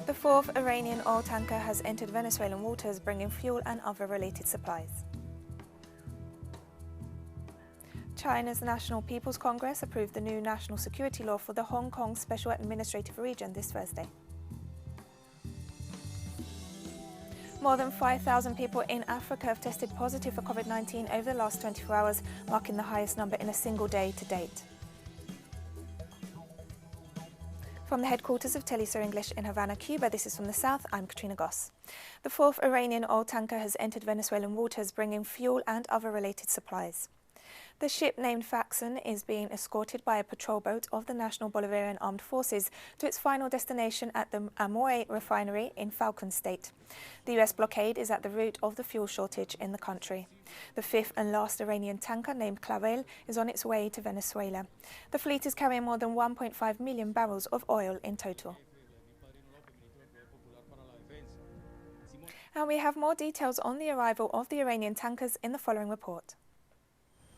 The fourth Iranian oil tanker has entered Venezuelan waters, bringing fuel and other related supplies. China's National People's Congress approved the new national security law for the Hong Kong Special Administrative Region this Thursday. More than 5,000 people in Africa have tested positive for COVID-19 over the last 24 hours, marking the highest number in a single day to date. From the headquarters of Telesur English in Havana, Cuba, this is From the South, I'm Katrina Goss. The fourth Iranian oil tanker has entered Venezuelan waters, bringing fuel and other related supplies. The ship, named Faxon, is being escorted by a patrol boat of the National Bolivarian Armed Forces to its final destination at the Amoy refinery in Falcon State. The US blockade is at the root of the fuel shortage in the country. The fifth and last Iranian tanker, named Clavel, is on its way to Venezuela. The fleet is carrying more than 1.5 million barrels of oil in total. And we have more details on the arrival of the Iranian tankers in the following report.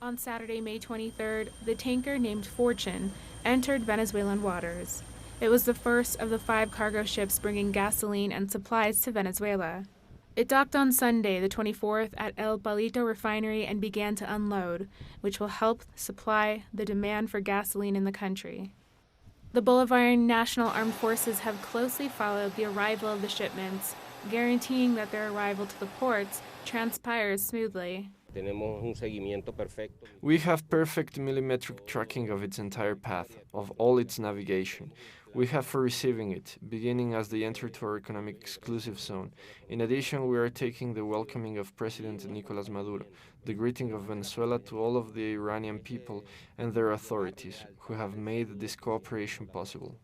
On Saturday, May 23rd, the tanker named Fortune entered Venezuelan waters. It was the first of the 5 cargo ships bringing gasoline and supplies to Venezuela. It docked on Sunday, the 24th, at El Palito refinery and began to unload, which will help supply the demand for gasoline in the country. The Bolivarian National Armed Forces have closely followed the arrival of the shipments, guaranteeing that their arrival to the ports transpires smoothly. We have perfect millimetric tracking of its entire path, of all its navigation. We have for receiving it, beginning as they enter to our economic exclusive zone. In addition, we are taking the welcoming of President Nicolas Maduro, the greeting of Venezuela to all of the Iranian people and their authorities, who have made this cooperation possible.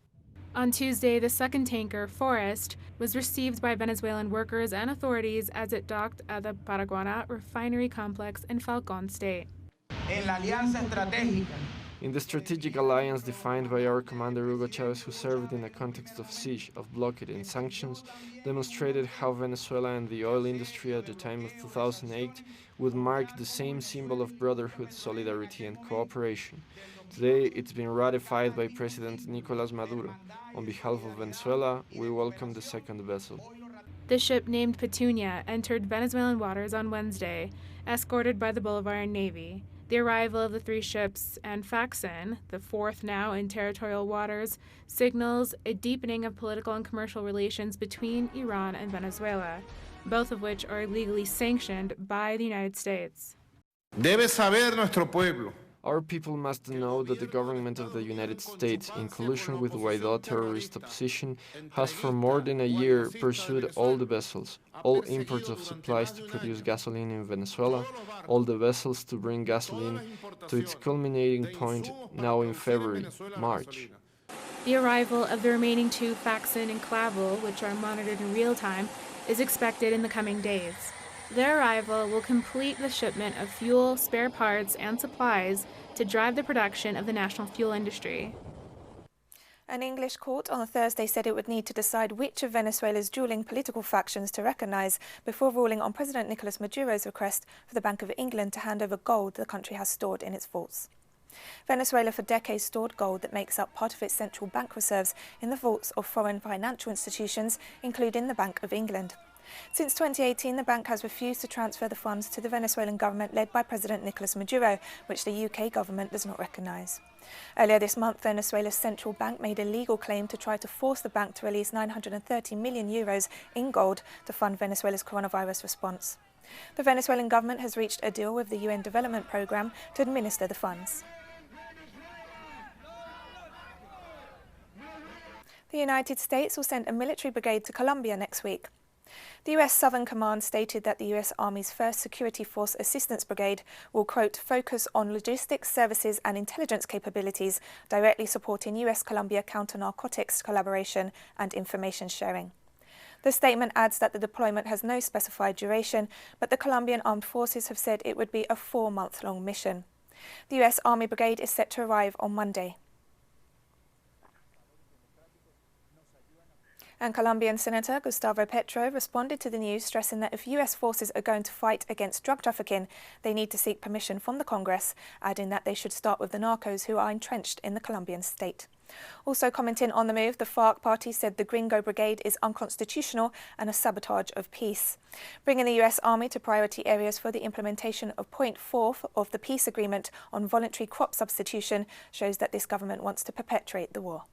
On Tuesday, the second tanker, Forest, was received by Venezuelan workers and authorities as it docked at the Paraguana refinery complex in Falcon State. In the strategic alliance defined by our commander Hugo Chavez, who served in a context of siege, of blockade and sanctions, demonstrated how Venezuela and the oil industry at the time of 2008 would mark the same symbol of brotherhood, solidarity and cooperation. Today, it's been ratified by President Nicolas Maduro. On behalf of Venezuela, we welcome the second vessel. The ship, named Petunia, entered Venezuelan waters on Wednesday, escorted by the Bolivarian Navy. The arrival of the 3 ships and Faxon, the 4th now in territorial waters, signals a deepening of political and commercial relations between Iran and Venezuela, both of which are legally sanctioned by the United States. Debe saber nuestro pueblo. Our people must know that the government of the United States, in collusion with Guaidó terrorist opposition, has for more than a year pursued all the vessels, all imports of supplies to produce gasoline in Venezuela, all the vessels to bring gasoline to its culminating point now in February, March. The arrival of the remaining 2 Faxon and Clavel, which are monitored in real time, is expected in the coming days. Their arrival will complete the shipment of fuel, spare parts, and supplies to drive the production of the national fuel industry. An English court on Thursday said it would need to decide which of Venezuela's dueling political factions to recognise before ruling on President Nicolas Maduro's request for the Bank of England to hand over gold the country has stored in its vaults. Venezuela for decades stored gold that makes up part of its central bank reserves in the vaults of foreign financial institutions, including the Bank of England. Since 2018, the bank has refused to transfer the funds to the Venezuelan government led by President Nicolas Maduro, which the UK government does not recognise. Earlier this month, Venezuela's central bank made a legal claim to try to force the bank to release €930 million in gold to fund Venezuela's coronavirus response. The Venezuelan government has reached a deal with the UN Development Programme to administer the funds. The United States will send a military brigade to Colombia next week. The US Southern Command stated that the US Army's 1st Security Force Assistance Brigade will, quote, focus on logistics, services and intelligence capabilities, directly supporting US-Colombia counter-narcotics collaboration and information sharing. The statement adds that the deployment has no specified duration, but the Colombian Armed Forces have said it would be a 4-month-long mission. The US Army Brigade is set to arrive on Monday. And Colombian Senator Gustavo Petro responded to the news, stressing that if US forces are going to fight against drug trafficking, they need to seek permission from the Congress, adding that they should start with the narcos who are entrenched in the Colombian state. Also commenting on the move, the FARC party said the Gringo Brigade is unconstitutional and a sabotage of peace. Bringing the US Army to priority areas for the implementation of Point 4 of the peace agreement on voluntary crop substitution shows that this government wants to perpetuate the war.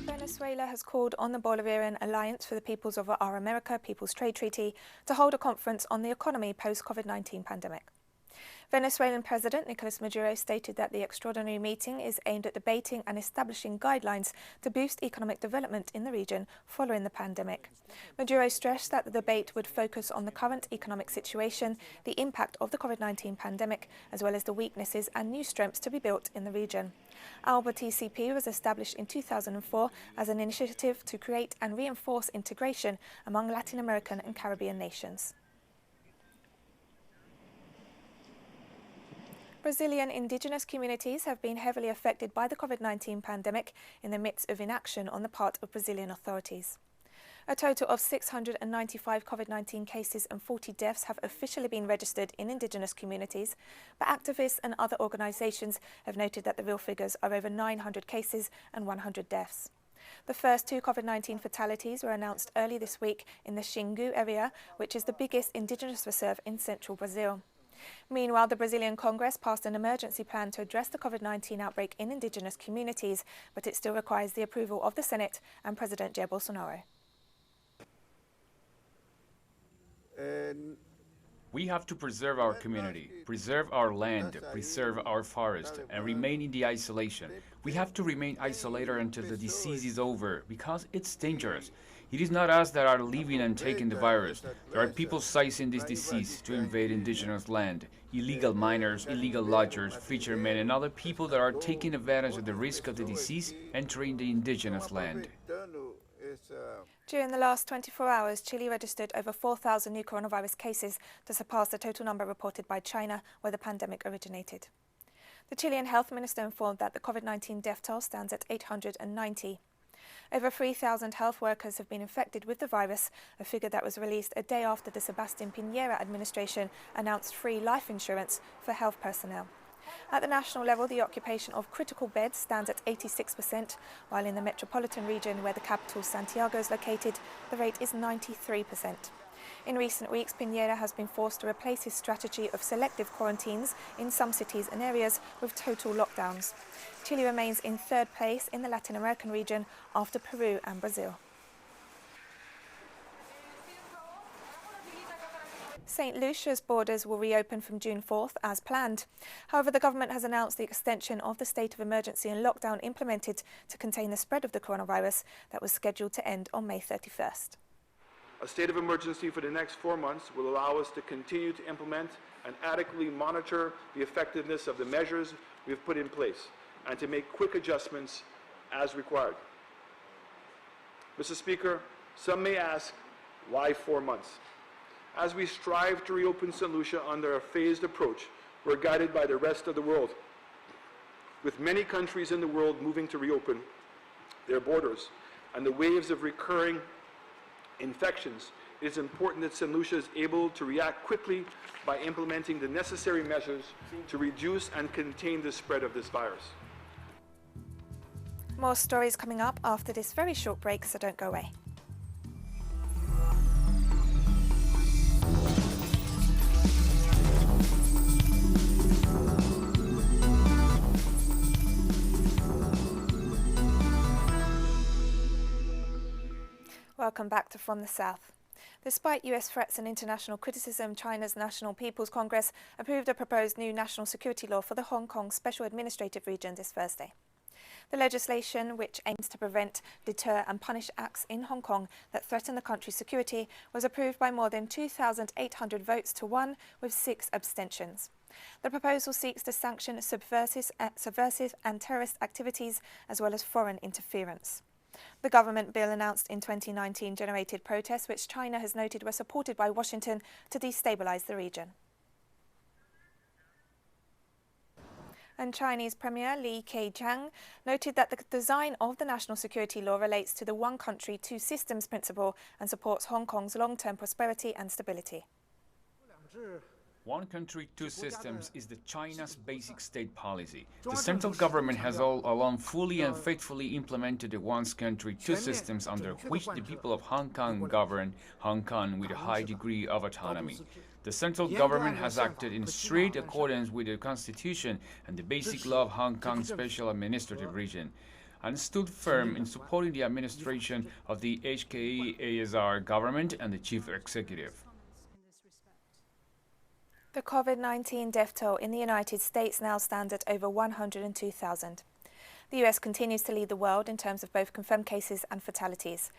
Venezuela has called on the Bolivarian Alliance for the Peoples of Our America People's Trade Treaty to hold a conference on the economy post-COVID-19 pandemic. Venezuelan President Nicolas Maduro stated that the extraordinary meeting is aimed at debating and establishing guidelines to boost economic development in the region following the pandemic. Maduro stressed that the debate would focus on the current economic situation, the impact of the COVID-19 pandemic, as well as the weaknesses and new strengths to be built in the region. ALBA TCP was established in 2004 as an initiative to create and reinforce integration among Latin American and Caribbean nations. Brazilian indigenous communities have been heavily affected by the COVID-19 pandemic in the midst of inaction on the part of Brazilian authorities. A total of 695 COVID-19 cases and 40 deaths have officially been registered in indigenous communities, but activists and other organisations have noted that the real figures are over 900 cases and 100 deaths. The first 2 COVID-19 fatalities were announced early this week in the Xingu area, which is the biggest indigenous reserve in central Brazil. Meanwhile, the Brazilian Congress passed an emergency plan to address the COVID-19 outbreak in indigenous communities, but it still requires the approval of the Senate and President Jair Bolsonaro. We have to preserve our community, preserve our land, preserve our forest, and remain in the isolation. We have to remain isolated until the disease is over, because it's dangerous. It is not us that are living and taking the virus. There are people seizing this disease to invade indigenous land, illegal miners, illegal lodgers, fishermen, and other people that are taking advantage of the risk of the disease entering the indigenous land. During the last 24 hours, Chile registered over 4,000 new coronavirus cases to surpass the total number reported by China, where the pandemic originated. The Chilean health minister informed that the COVID-19 death toll stands at 890. Over 3,000 health workers have been infected with the virus, a figure that was released a day after the Sebastián Piñera administration announced free life insurance for health personnel. At the national level, the occupation of critical beds stands at 86%, while in the metropolitan region where the capital Santiago is located, the rate is 93%. In recent weeks, Piñera has been forced to replace his strategy of selective quarantines in some cities and areas with total lockdowns. Chile remains in 3rd place in the Latin American region after Peru and Brazil. St. Lucia's borders will reopen from June 4th as planned. However, the government has announced the extension of the state of emergency and lockdown implemented to contain the spread of the coronavirus that was scheduled to end on May 31st. A state of emergency for the next 4 months will allow us to continue to implement and adequately monitor the effectiveness of the measures we have put in place and to make quick adjustments as required. Mr. Speaker, some may ask, why 4 months? As we strive to reopen St. Lucia under a phased approach, we're guided by the rest of the world. With many countries in the world moving to reopen their borders and the waves of recurring infections, it is important that St. Lucia is able to react quickly by implementing the necessary measures to reduce and contain the spread of this virus. More stories coming up after this very short break, so don't go away. Welcome back to From the South. Despite US threats and international criticism, China's National People's Congress approved a proposed new national security law for the Hong Kong Special Administrative Region this Thursday. The legislation, which aims to prevent, deter and punish acts in Hong Kong that threaten the country's security, was approved by more than 2,800 votes to 1, with 6 abstentions. The proposal seeks to sanction subversive and terrorist activities as well as foreign interference. The government bill announced in 2019 generated protests which China has noted were supported by Washington to destabilize the region. And Chinese Premier Li Keqiang noted that the design of the national security law relates to the one country, two systems principle and supports Hong Kong's long-term prosperity and stability. One country, two systems is China's basic state policy. The central government has all along fully and faithfully implemented the one country, two systems under which the people of Hong Kong govern Hong Kong with a high degree of autonomy. The central government has acted in strict accordance with the Constitution and the basic law of Hong Kong's special administrative region, and stood firm in supporting the administration of the HKE-ASR government and the chief executive. The COVID-19 death toll in the United States now stands at over 102,000. The US continues to lead the world in terms of both confirmed cases and fatalities.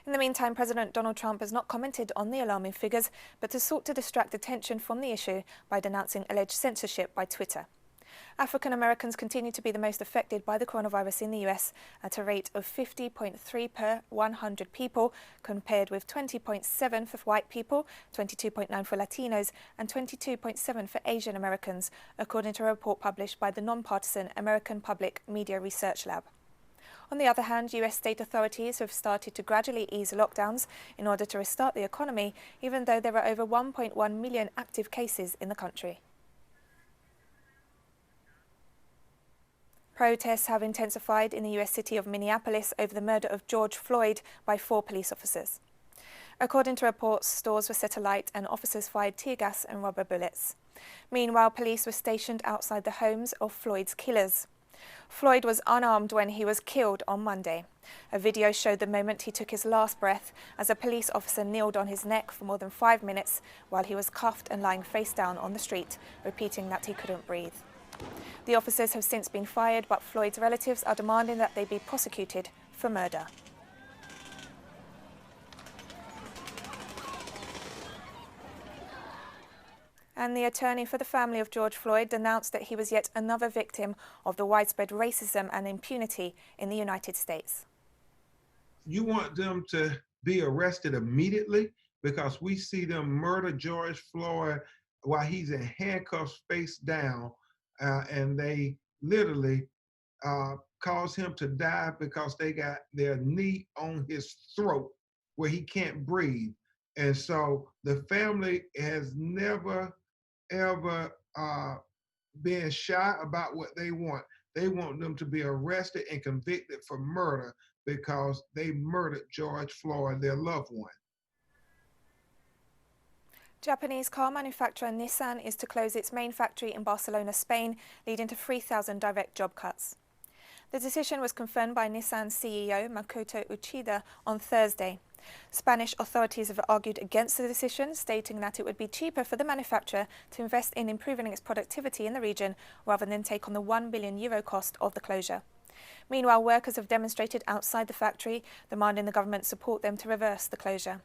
In the meantime, President Donald Trump has not commented on the alarming figures, but has sought to distract attention from the issue by denouncing alleged censorship by Twitter. African Americans continue to be the most affected by the coronavirus in the US at a rate of 50.3 per 100 people, compared with 20.7 for white people, 22.9 for Latinos, and 22.7 for Asian Americans, according to a report published by the nonpartisan American Public Media Research Lab. On the other hand, US state authorities have started to gradually ease lockdowns in order to restart the economy, even though there are over 1.1 million active cases in the country. Protests have intensified in the US city of Minneapolis over the murder of George Floyd by 4 police officers. According to reports, stores were set alight and officers fired tear gas and rubber bullets. Meanwhile, police were stationed outside the homes of Floyd's killers. Floyd was unarmed when he was killed on Monday. A video showed the moment he took his last breath as a police officer kneeled on his neck for more than 5 minutes while he was cuffed and lying face down on the street, repeating that he couldn't breathe. The officers have since been fired, but Floyd's relatives are demanding that they be prosecuted for murder. And the attorney for the family of George Floyd denounced that he was yet another victim of the widespread racism and impunity in the United States. You want them to be arrested immediately because we see them murder George Floyd while he's in handcuffs face down. And they literally caused him to die because they got their knee on his throat where he can't breathe. And so the family has never, ever been shy about what they want. They want them to be arrested and convicted for murder because they murdered George Floyd, their loved one. Japanese car manufacturer Nissan is to close its main factory in Barcelona, Spain, leading to 3,000 direct job cuts. The decision was confirmed by Nissan CEO Makoto Uchida on Thursday. Spanish authorities have argued against the decision, stating that it would be cheaper for the manufacturer to invest in improving its productivity in the region rather than take on the €1 billion cost of the closure. Meanwhile, workers have demonstrated outside the factory, demanding the government support them to reverse the closure.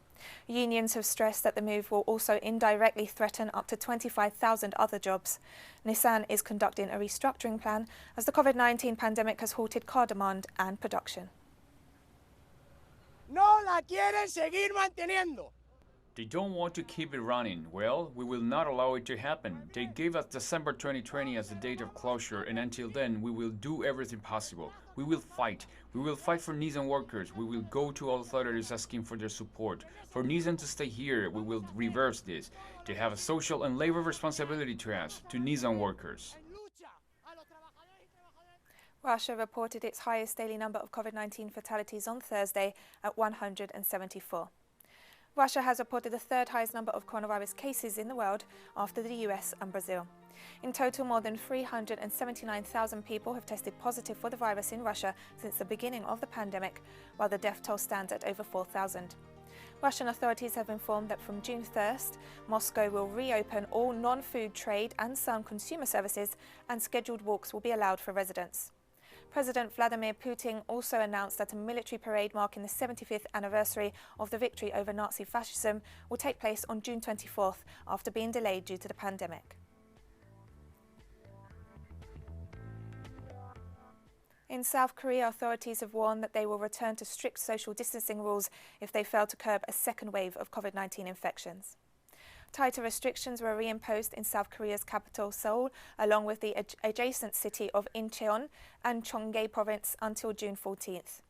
Unions have stressed that the move will also indirectly threaten up to 25,000 other jobs. Nissan is conducting a restructuring plan as the COVID-19 pandemic has halted car demand and production. No la quieren seguir manteniendo. They don't want to keep it running. Well, we will not allow it to happen. They gave us December 2020 as the date of closure, and until then, we will do everything possible. We will fight. We will fight for Nissan workers. We will go to authorities asking for their support. For Nissan to stay here, we will reverse this. They have a social and labor responsibility to us, to Nissan workers. Russia reported its highest daily number of COVID-19 fatalities on Thursday at 174. Russia has reported the third highest number of coronavirus cases in the world after the US and Brazil. In total, more than 379,000 people have tested positive for the virus in Russia since the beginning of the pandemic, while the death toll stands at over 4,000. Russian authorities have informed that from June 1st, Moscow will reopen all non-food trade and some consumer services, and scheduled walks will be allowed for residents. President Vladimir Putin also announced that a military parade marking the 75th anniversary of the victory over Nazi fascism will take place on June 24th after being delayed due to the pandemic. In South Korea, authorities have warned that they will return to strict social distancing rules if they fail to curb a second wave of COVID-19 infections. Tighter restrictions were reimposed in South Korea's capital, Seoul, along with the adjacent city of Incheon and Cheonggae province until June 14th.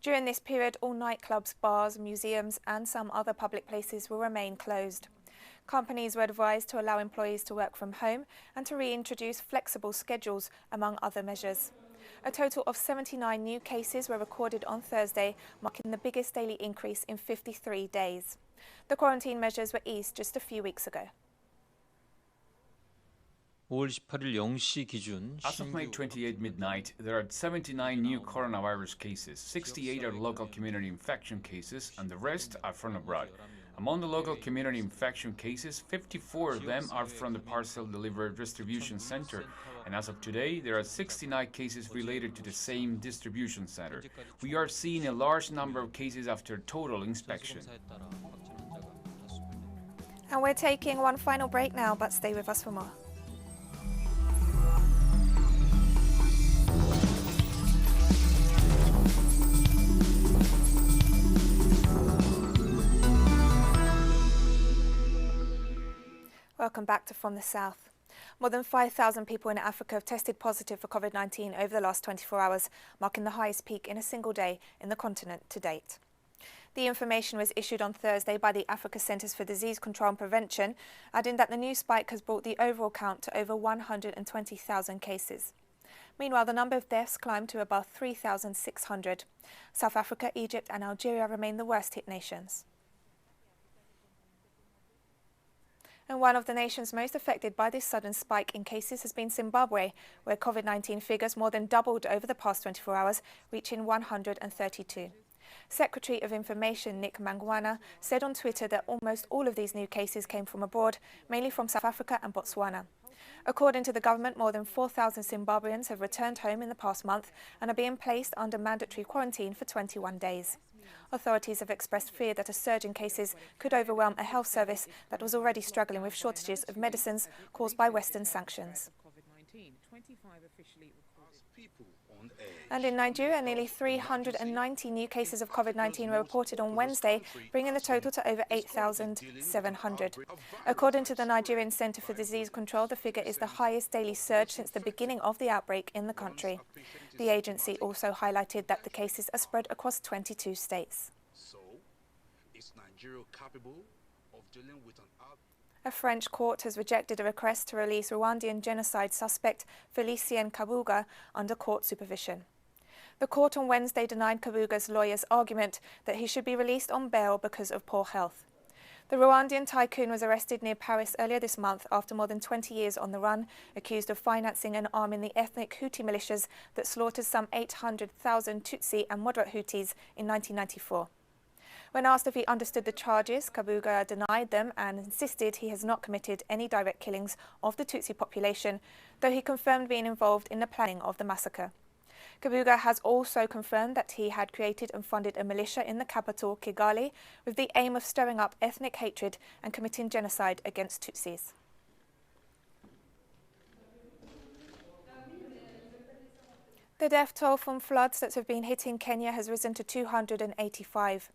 During this period, all nightclubs, bars, museums and some other public places will remain closed. Companies were advised to allow employees to work from home and to reintroduce flexible schedules, among other measures. A total of 79 new cases were recorded on Thursday, marking the biggest daily increase in 53 days. The quarantine measures were eased just a few weeks ago. 5월 18일 0시 기준 As of May 28 midnight, there are 79 new coronavirus cases, 68 are local community infection cases, and the rest are from abroad. Among the local community infection cases, 54 of them are from the parcel delivered distribution center, and as of today, there are 69 cases related to the same distribution center. We are seeing a large number of cases after total inspection. And we're taking one final break now, but stay with us for more. Welcome back to From the South. More than 5,000 people in Africa have tested positive for COVID-19 over the last 24 hours, marking the highest peak in a single day in the continent to date. The information was issued on Thursday by the Africa Centers for Disease Control and Prevention, adding that the new spike has brought the overall count to over 120,000 cases. Meanwhile, the number of deaths climbed to above 3,600. South Africa, Egypt and Algeria remain the worst hit nations. And one of the nations most affected by this sudden spike in cases has been Zimbabwe, where COVID-19 figures more than doubled over the past 24 hours, reaching 132. Secretary of Information Nick Mangwana said on Twitter that almost all of these new cases came from abroad, mainly from South Africa and Botswana. According to the government, more than 4,000 Zimbabweans have returned home in the past month and are being placed under mandatory quarantine for 21 days. Authorities have expressed fear that a surge in cases could overwhelm a health service that was already struggling with shortages of medicines caused by Western sanctions. And in Nigeria, nearly 390 new cases of COVID-19 were reported on Wednesday, bringing the total to over 8,700. According to the Nigerian Center for Disease Control, the figure is the highest daily surge since the beginning of the outbreak in the country. The agency also highlighted that the cases are spread across 22 states. So, is Nigeria capable of dealing with an outbreak? A French court has rejected a request to release Rwandan genocide suspect Felicien Kabuga under court supervision. The court on Wednesday denied Kabuga's lawyer's argument that he should be released on bail because of poor health. The Rwandan tycoon was arrested near Paris earlier this month after more than 20 years on the run, accused of financing and arming the ethnic Hutu militias that slaughtered some 800,000 Tutsi and moderate Hutus in 1994. When asked if he understood the charges, Kabuga denied them and insisted he has not committed any direct killings of the Tutsi population, though he confirmed being involved in the planning of the massacre. Kabuga has also confirmed that he had created and funded a militia in the capital, Kigali, with the aim of stirring up ethnic hatred and committing genocide against Tutsis. The death toll from floods that have been hitting Kenya has risen to 285.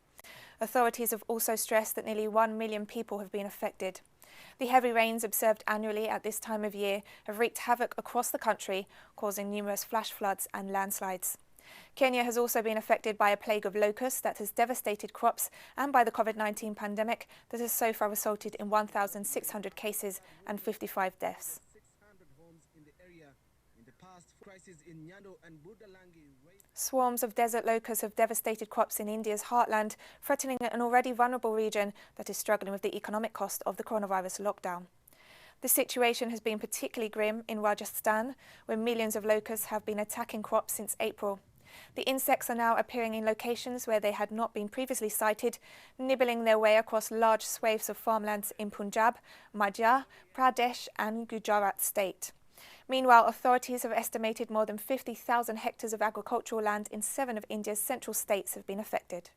Authorities have also stressed that nearly 1 million people have been affected. The heavy rains observed annually at this time of year have wreaked havoc across the country, causing numerous flash floods and landslides. Kenya has also been affected by a plague of locusts that has devastated crops and by the COVID-19 pandemic that has so far resulted in 1,600 cases and 55 deaths. Swarms of desert locusts have devastated crops in India's heartland, threatening an already vulnerable region that is struggling with the economic cost of the coronavirus lockdown. The situation has been particularly grim in Rajasthan, where millions of locusts have been attacking crops since April. The insects are now appearing in locations where they had not been previously sighted, nibbling their way across large swathes of farmlands in Punjab, Madhya Pradesh and Gujarat state. Meanwhile, authorities have estimated more than 50,000 hectares of agricultural land in 7 of India's central states have been affected.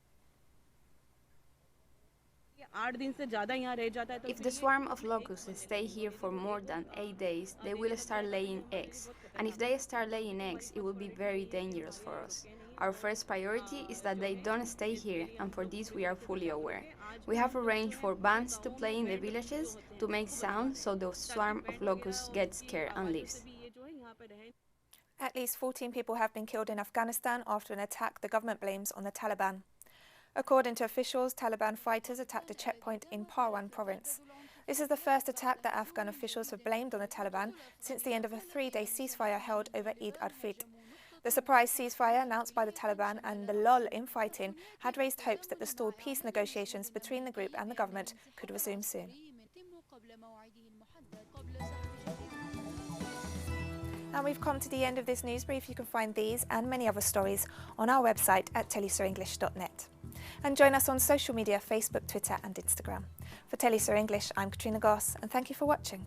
If the swarm of locusts stay here for more than 8 days, they will start laying eggs. And if they start laying eggs, it will be very dangerous for us. Our first priority is that they don't stay here, and for this we are fully aware. We have arranged for bands to play in the villages to make sound so the swarm of locusts gets scared and leaves. At least 14 people have been killed in Afghanistan after an attack the government blames on the Taliban. According to officials, Taliban fighters attacked a checkpoint in Parwan province. This is the first attack that Afghan officials have blamed on the Taliban since the end of a 3-day ceasefire held over Eid al-Fitr. The surprise ceasefire announced by the Taliban and the lull in fighting had raised hopes that the stalled peace negotiations between the group and the government could resume soon. And we've come to the end of this news brief. You can find these and many other stories on our website at telesurenglish.net. And join us on social media, Facebook, Twitter and Instagram. For Telesur English, I'm Katrina Goss, and thank you for watching.